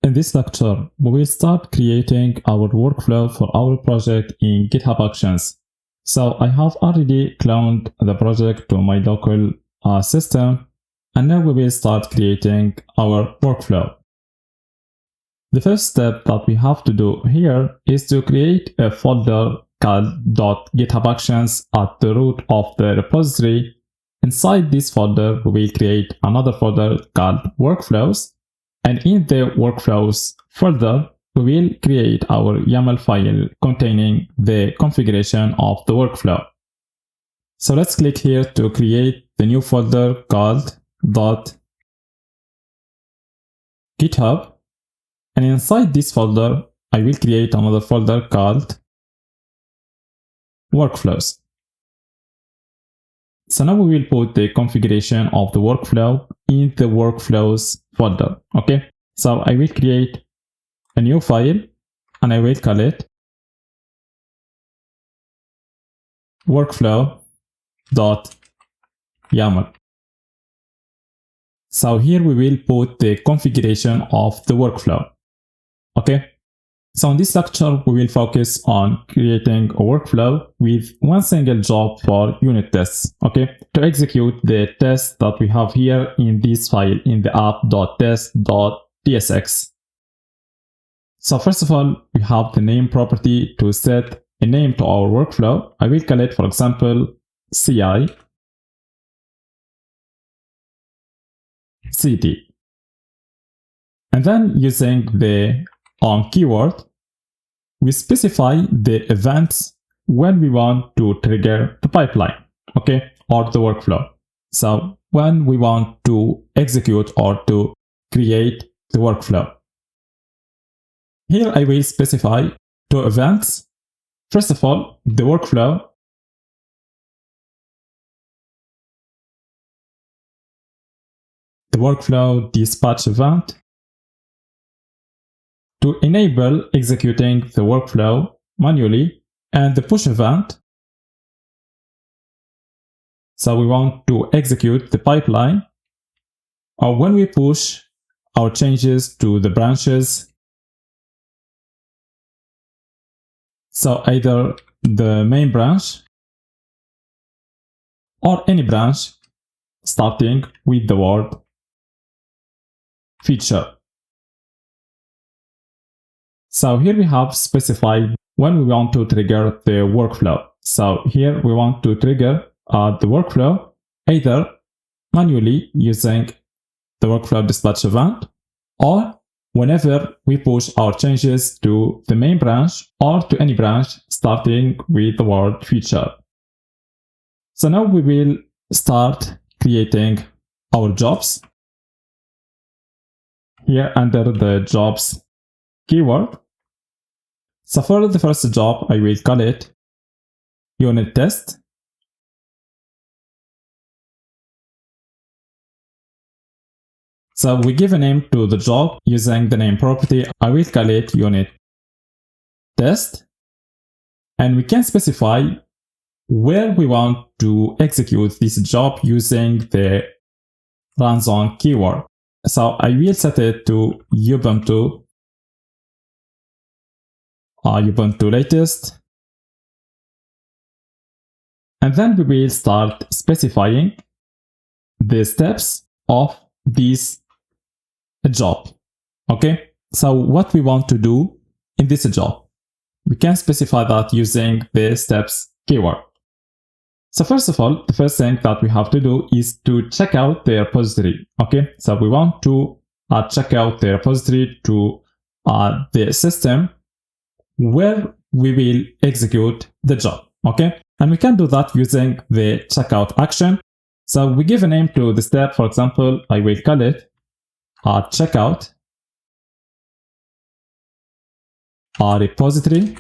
In this lecture, we will start creating our workflow for our project in GitHub Actions. So I have already cloned the project to my local system, and now we will start creating our workflow. The first step that we have to do here is to create a folder called .githubactions at the root of the repository. Inside this folder, we will create another folder called workflows. And in the workflows folder, we will create our YAML file containing the configuration of the workflow. So let's click here to create the new folder called .github. And inside this folder, I will create another folder called workflows. So now we will put the configuration of the workflow in the workflows folder. Okay, so I will create a new file and I will call it workflow.yaml. So here we will put the configuration of the workflow. Okay, so in this lecture, we will focus on creating a workflow with one single job for unit tests, okay, to execute the test that we have here in this file in the app.test.tsx. So first of all, we have the name property to set a name to our workflow. I will call it, for example, CI CD. And then using the on keyword, we specify the events when we want to trigger the pipeline, okay, or the workflow. So when we want to execute or to create the workflow. Here I will specify two events. First of all, the workflow. The workflow dispatch event to enable executing the workflow manually, and the push event. So we want to execute the pipeline or when we push our changes to the branches. So either the main branch or any branch starting with the word feature. So here we have specified when we want to trigger the workflow. So here we want to trigger the workflow either manually using the workflow dispatch event or whenever we push our changes to the main branch or to any branch starting with the word feature. So now we will start creating our jobs. Here under the jobs keyword. So for the first job, I will call it unit test. So we give a name to the job using the name property. I will call it unit test. And we can specify where we want to execute this job using the runs on keyword. So I will set it to Ubuntu latest. And then we will start specifying the steps of this job. Okay, so what we want to do in this job, we can specify that using the steps keyword. So first of all, the first thing that we have to do is to check out the repository. Okay, so we want to check out the repository to the system where we will execute the job. Okay, and we can do that using the checkout action. So we give a name to the step. For example, I will call it checkout repository.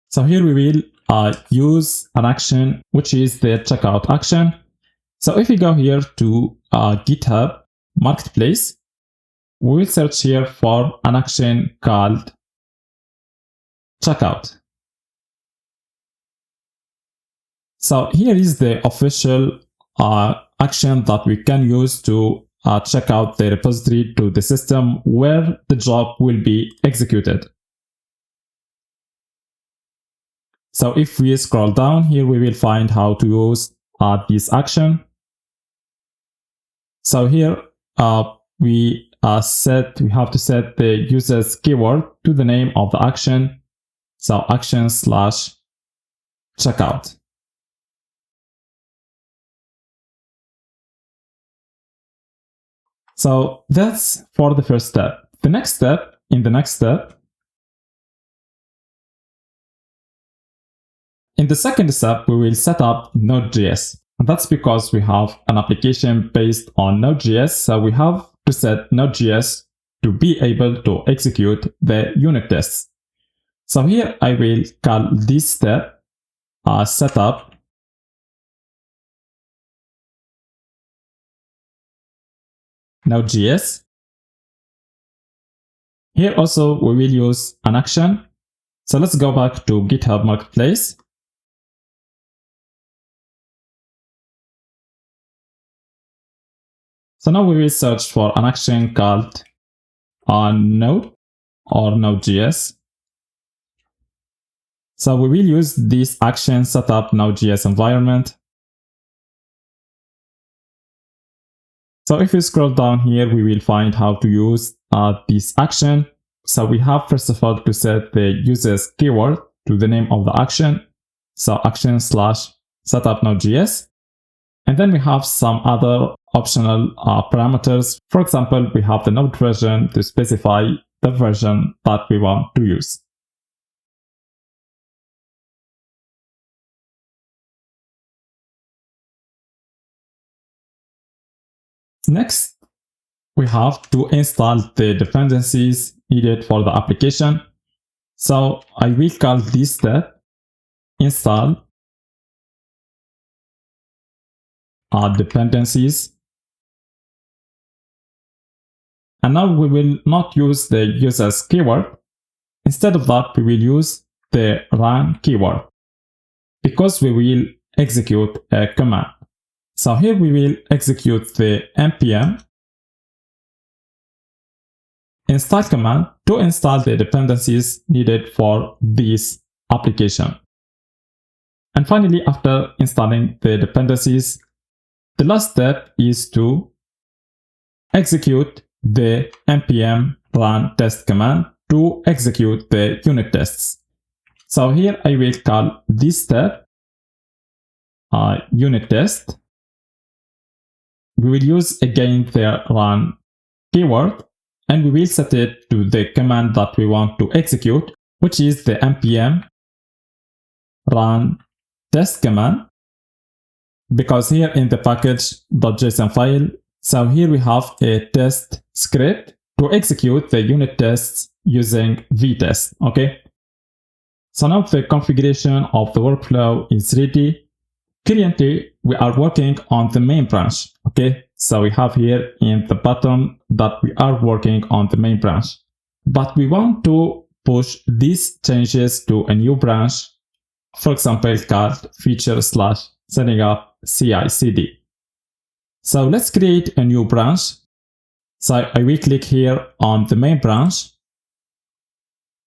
So here we will use an action, which is the checkout action. So if we go here to GitHub Marketplace, we will search here for an action called checkout. So here is the official action that we can use to check out the repository to the system where the job will be executed. So if we scroll down here, we will find how to use this action. So here we have to set the user's keyword to the name of the action. So action/checkout. So that's for the first step. In the next step, in the second step, we will set up Node.js. And that's because we have an application based on Node.js. So we have to set Node.js to be able to execute the unit tests. So here I will call this step setup Node.js. Here also we will use an action. So let's go back to GitHub Marketplace. So now we will search for an action called Node or Node.js. So we will use this action setup Node.js environment. So if we scroll down here, we will find how to use this action. So we have first of all to set the user's keyword to the name of the action. So action/setup Node.js. And then we have some other optional parameters. For example, we have the node version to specify the version that we want to use. Next, we have to install the dependencies needed for the application. So I will call this step install dependencies. And now we will not use the user's keyword. Instead of that, we will use the run keyword because we will execute a command. So here we will execute the npm install command to install the dependencies needed for this application. And finally, after installing the dependencies, the last step is to execute the npm run test command to execute the unit tests. So here I will call this step unit test. We will use again the run keyword and we will set it to the command that we want to execute, which is the npm run test command. Because here in the package.json file, so here we have a test script to execute the unit tests using vtest. Okay. So now the configuration of the workflow is ready. Currently, we are working on the main branch. Okay. So we have here in the button that we are working on the main branch, but we want to push these changes to a new branch. For example, called feature/setting up CI/CD. So let's create a new branch. So I will click here on the main branch.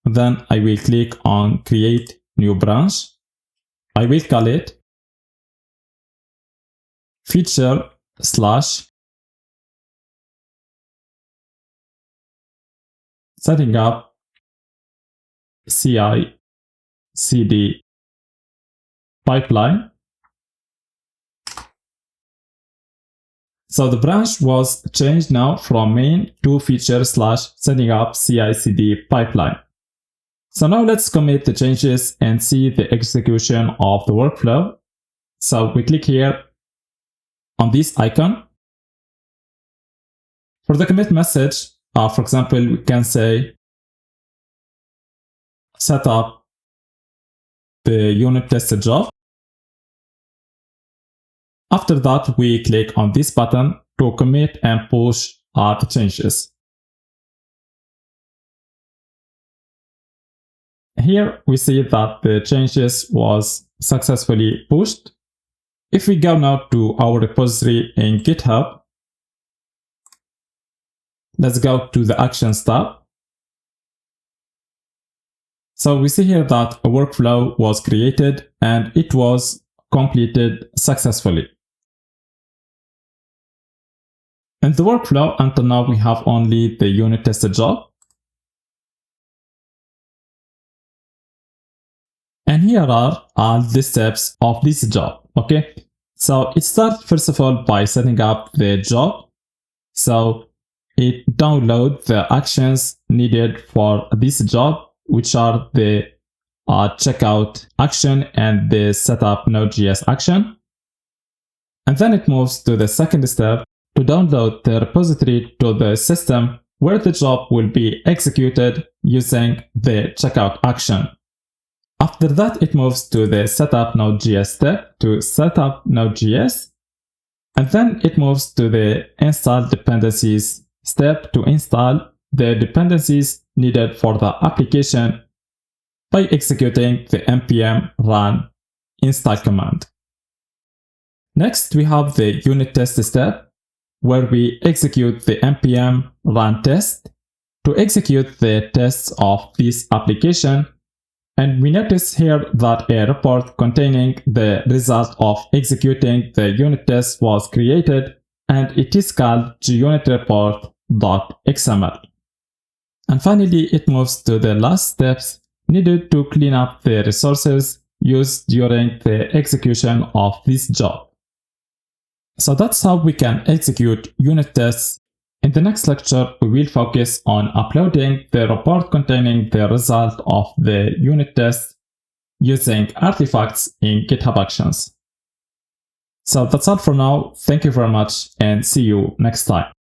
Then I will click on create new branch. I will call it feature/setting up CI/CD pipeline. So the branch was changed now from main to feature/setting up CI/CD pipeline. So now let's commit the changes and see the execution of the workflow. So we click here on this icon. For the commit message, for example, we can say set up the unit tested job. After that, we click on this button to commit and push the changes. Here we see that the changes was successfully pushed. If we go now to our repository in GitHub, let's go to the Actions tab. So we see here that a workflow was created and it was completed successfully. In the workflow, until now we have only the unit test job. And here are all the steps of this job. Okay, so it starts first of all by setting up the job. So it downloads the actions needed for this job, which are the checkout action and the setup Node.js action. And then it moves to the second step to download the repository to the system where the job will be executed using the checkout action. After that, it moves to the setup Node.js step to set up Node.js. And then it moves to the install dependencies step to install the dependencies needed for the application by executing the npm run install command. Next, we have the unit test step, where we execute the npm run test to execute the tests of this application. And we notice here that a report containing the result of executing the unit test was created, and it is called gunit_report.xml. And finally, it moves to the last steps needed to clean up the resources used during the execution of this job. So that's how we can execute unit tests. In the next lecture, we will focus on uploading the report containing the result of the unit test using artifacts in GitHub Actions. So that's all for now. Thank you very much and see you next time.